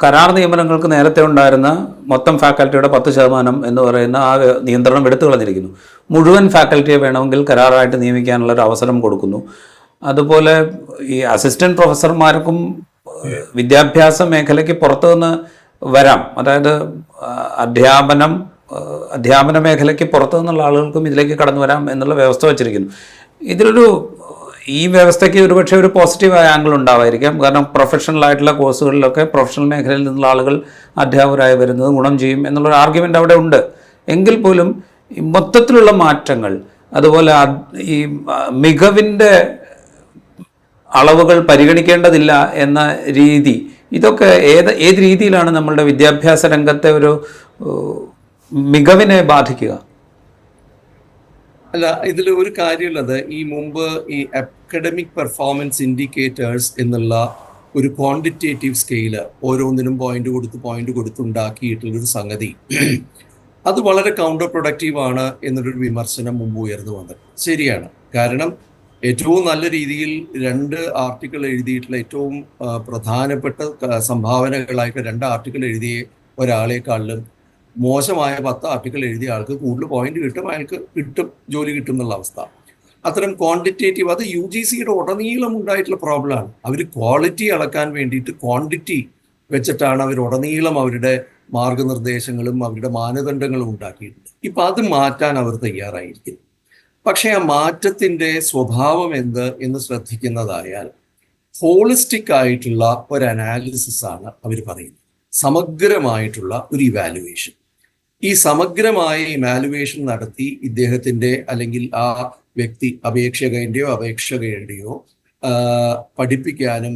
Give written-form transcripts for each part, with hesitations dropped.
കരാർ നിയമനങ്ങൾക്ക് നേരത്തെ ഉണ്ടായിരുന്ന മൊത്തം ഫാക്കൽറ്റിയുടെ 10% എന്ന് പറയുന്ന ആ നിയന്ത്രണം എടുത്തു കളഞ്ഞിരിക്കുന്നു. മുഴുവൻ ഫാക്കൽറ്റിയെ വേണമെങ്കിൽ കരാറായിട്ട് നിയമിക്കാനുള്ള ഒരു അവസരം കൊടുക്കുന്നു. അതുപോലെ ഈ അസിസ്റ്റന്റ് പ്രൊഫസർമാർക്കും വിദ്യാഭ്യാസ മേഖലയ്ക്ക് പുറത്തു നിന്ന് വരാം. അതായത് അധ്യാപന മേഖലയ്ക്ക് പുറത്തു നിന്നുള്ള ആളുകൾക്കും ഇതിലേക്ക് കടന്നു വരാം എന്നുള്ള വ്യവസ്ഥ വച്ചിരിക്കുന്നു. ഈ വ്യവസ്ഥയ്ക്ക് ഒരുപക്ഷെ ഒരു പോസിറ്റീവായ ആംഗിൾ ഉണ്ടാവായിരിക്കാം. കാരണം പ്രൊഫഷണൽ ആയിട്ടുള്ള കോഴ്സുകളിലൊക്കെ പ്രൊഫഷണൽ മേഖലയിൽ നിന്നുള്ള ആളുകൾ അധ്യാപകരായി വരുന്നത് ഗുണം ചെയ്യും എന്നുള്ളൊരു ആർഗ്യുമെൻ്റ് അവിടെ ഉണ്ട്. എങ്കിൽ പോലും മൊത്തത്തിലുള്ള മാറ്റങ്ങൾ, അതുപോലെ ഈ മികവിൻ്റെ അളവുകൾ പരിഗണിക്കേണ്ടതില്ല എന്ന രീതി, ഇതൊക്കെ ഏത് രീതിയിലാണ് നമ്മളുടെ വിദ്യാഭ്യാസ രംഗത്തെ ഒരു മികവിനെ ബാധിക്കുക? അല്ല, ഇതിൽ ഒരു കാര്യമുള്ളത്, ഈ മുമ്പ് ഈ അക്കാഡമിക് പെർഫോമൻസ് ഇൻഡിക്കേറ്റേഴ്സ് എന്നുള്ള ഒരു ക്വാണ്ടിറ്റേറ്റീവ് സ്കെയില് ഓരോന്നിനും പോയിന്റ് കൊടുത്തുണ്ടാക്കിയിട്ടുള്ളൊരു സംഗതി, അത് വളരെ കൗണ്ടർ പ്രൊഡക്റ്റീവ് ആണ് എന്നൊരു വിമർശനം മുമ്പ് ഉയർന്നു വന്നത് ശരിയാണ്. കാരണം ഏറ്റവും നല്ല രീതിയിൽ 2 ആർട്ടിക്കിൾ എഴുതിയിട്ടുള്ള ഏറ്റവും പ്രധാനപ്പെട്ട സംഭാവനകളായിട്ട് 2 ആർട്ടിക്കിൾ എഴുതിയ ഒരാളെക്കാളിലും മോശമായ 10 ആർട്ടിക്കിൾ എഴുതിയ ആൾക്ക് കൂടുതൽ പോയിന്റ് കിട്ടും, അയാൾക്ക് ജോലി കിട്ടും എന്നുള്ള അവസ്ഥ. അത്തരം ക്വാണ്ടിറ്റേറ്റീവ്, അത് UGCയുടെ ഉടനീളം ഉണ്ടായിട്ടുള്ള പ്രോബ്ലമാണ്. അവർ ക്വാളിറ്റി അളക്കാൻ വേണ്ടിയിട്ട് ക്വാണ്ടിറ്റി വെച്ചിട്ടാണ് അവർ ഉടനീളം അവരുടെ മാർഗനിർദ്ദേശങ്ങളും അവരുടെ മാനദണ്ഡങ്ങളും ഉണ്ടാക്കിയിട്ടുണ്ട്. ഇപ്പം അത് മാറ്റാൻ അവർ തയ്യാറായിരിക്കും. പക്ഷേ ആ മാറ്റത്തിൻ്റെ സ്വഭാവം എന്ന് ശ്രദ്ധിക്കുന്നതായാൽ ഹോളിസ്റ്റിക് ആയിട്ടുള്ള ഒരു അനാലിസിസ് ആണ് അവർ പറയുന്നത്. സമഗ്രമായിട്ടുള്ള ഒരു ഇവാലുവേഷൻ. ഈ സമഗ്രമായ ഇവാലുവേഷൻ നടത്തി ഇദ്ദേഹത്തിൻ്റെ അല്ലെങ്കിൽ ആ വ്യക്തി അപേക്ഷകയുടെയോ പഠിപ്പിക്കാനും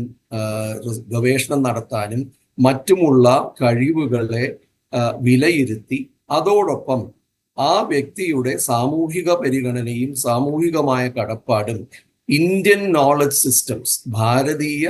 ഗവേഷണം നടത്താനും മറ്റുമുള്ള കഴിവുകളെ വിലയിരുത്തി അതോടൊപ്പം ആ വ്യക്തിയുടെ സാമൂഹിക പരിഗണനയും സാമൂഹികമായ കടപ്പാടും ഇന്ത്യൻ നോളജ് സിസ്റ്റംസ്, ഭാരതീയ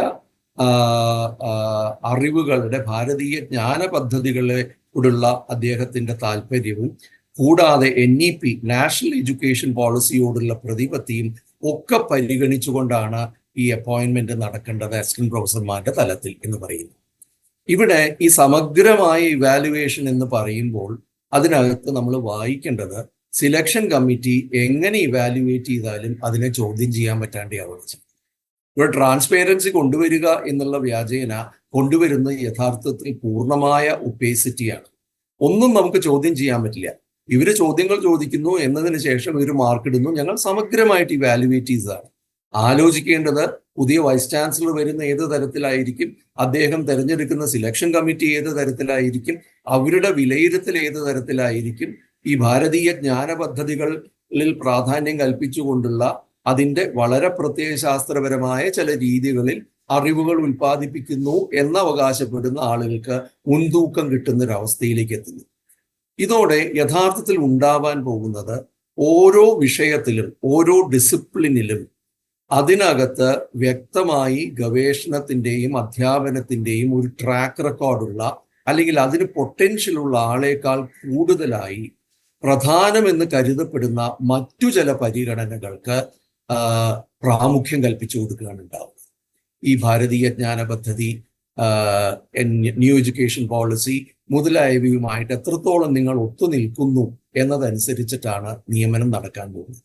അറിവുകളുടെ, ഭാരതീയ ജ്ഞാന പദ്ധതികളോടുള്ള അദ്ദേഹത്തിൻ്റെ താല്പര്യവും കൂടാതെ NEP നാഷണൽ എഡ്യൂക്കേഷൻ പോളിസിയോടുള്ള പ്രതിപത്തിയും ഒക്കെ പരിഗണിച്ചുകൊണ്ടാണ് ഈ അപ്പോയിൻമെന്റ് നടക്കേണ്ടത് അസിസ്റ്റന്റ് പ്രൊഫസർമാരുടെ തലത്തിൽ എന്ന് പറയുന്നു. ഇവിടെ ഈ സമഗ്രമായ ഇവാലുവേഷൻ എന്ന് പറയുമ്പോൾ അതിനകത്ത് നമ്മൾ വായിക്കേണ്ടത് സിലക്ഷൻ കമ്മിറ്റി എങ്ങനെ ഇവാലുവേറ്റ് ചെയ്താലും അതിനെ ചോദ്യം ചെയ്യാൻ പറ്റാണ്ടാവുക. ഇവിടെ ട്രാൻസ്പെറൻസി കൊണ്ടുവരിക എന്നുള്ള വ്യാജേന കൊണ്ടുവരുന്ന യഥാർത്ഥത്തിൽ പൂർണ്ണമായ ഒപ്പേസിറ്റിയാണ്. ഒന്നും നമുക്ക് ചോദ്യം ചെയ്യാൻ പറ്റില്ല. ഇവര് ചോദ്യങ്ങൾ ചോദിക്കുന്നു, എന്നതിന് ശേഷം ഇവർ മാർക്കിടുന്നു. ഞങ്ങൾ സമഗ്രമായിട്ട് ഇവാലുവേറ്റ് ചെയ്തതാണ്. ആലോചിക്കേണ്ടത് പുതിയ വൈസ് ചാൻസലർ വരുന്ന ഏത് തരത്തിലായിരിക്കും, അദ്ദേഹം തിരഞ്ഞെടുക്കുന്ന സിലക്ഷൻ കമ്മിറ്റി ഏത് തരത്തിലായിരിക്കും, അവരുടെ വിലയിരുത്തൽ ഏത് തരത്തിലായിരിക്കും, ഈ ഭാരതീയ ജ്ഞാന പദ്ധതികളിൽ പ്രാധാന്യം കൽപ്പിച്ചുകൊണ്ടുള്ള അതിൻ്റെ വളരെ പ്രത്യയശാസ്ത്രപരമായ ചില രീതികളിൽ അറിവുകൾ ഉൽപ്പാദിപ്പിക്കുന്നു എന്നവകാശപ്പെടുന്ന ആളുകൾക്ക് മുൻതൂക്കം കിട്ടുന്നൊരവസ്ഥയിലേക്ക് എത്തുന്നു. ഇതോടെ യഥാർത്ഥത്തിൽ ഉണ്ടാവാൻ പോകുന്നത് ഓരോ വിഷയത്തിലും ഓരോ ഡിസിപ്ലിനിലും അതിനകത്ത് വ്യക്തമായി ഗവേഷണത്തിൻ്റെയും അധ്യാപനത്തിൻ്റെയും ഒരു ട്രാക്ക് റെക്കോർഡുള്ള അല്ലെങ്കിൽ അതിന് പൊട്ടൻഷ്യലുള്ള ആളേക്കാൾ കൂടുതലായി പ്രധാനമെന്ന് കരുതപ്പെടുന്ന മറ്റു ചില പരിഗണനകൾക്ക് പ്രാമുഖ്യം കൽപ്പിച്ചു കൊടുക്കുകയാണ് ഉണ്ടാവുന്നത്. ഈ ഭാരതീയ ജ്ഞാന പദ്ധതി, ന്യൂ എഡ്യൂക്കേഷൻ പോളിസി മുതലായവയുമായിട്ട് എത്രത്തോളം നിങ്ങൾ ഒത്തുനിൽക്കുന്നു എന്നതനുസരിച്ചിട്ടാണ് നിയമനം നടക്കാൻ പോകുന്നത്.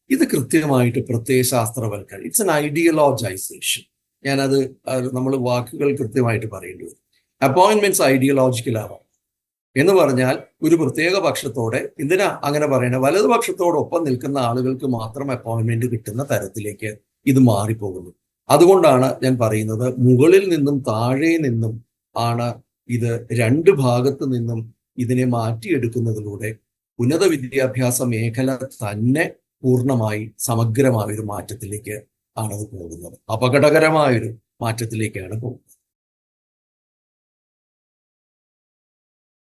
ഇത് കൃത്യമായിട്ട് പ്രത്യയശാസ്ത്രവൽക്കരണം, ഇറ്റ്സ് എൻ ഐഡിയോളജൈസേഷൻ. ഞാനത് നമ്മൾ വാക്കുകൾ കൃത്യമായിട്ട് പറയേണ്ടി വരും. അപ്പോയിൻമെന്റ്സ് ഐഡിയോളജിക്കലാവാം എന്ന് പറഞ്ഞാൽ ഒരു പ്രത്യേക പക്ഷത്തോടെ, എന്തിനാ അങ്ങനെ പറയണത്, വലതുപക്ഷത്തോടൊപ്പം നിൽക്കുന്ന ആളുകൾക്ക് മാത്രം അപ്പോയിൻമെന്റ് കിട്ടുന്ന തരത്തിലേക്ക് ഇത് മാറിപ്പോകുന്നു. അതുകൊണ്ടാണ് ഞാൻ പറയുന്നത്, മുകളിൽ നിന്നും താഴെ നിന്നും ആണ് ഇത് 2 ഭാഗത്ത് നിന്നും ഇതിനെ മാറ്റിയെടുക്കുന്നതിലൂടെ ഉന്നത വിദ്യാഭ്യാസ മേഖല തന്നെ പൂർണ്ണമായി സമഗ്രമായൊരു മാറ്റത്തിലേക്ക് ആണത് പോകുന്നത്. അപകടകരമായൊരു മാറ്റത്തിലേക്കാണ് പോകുന്നത്.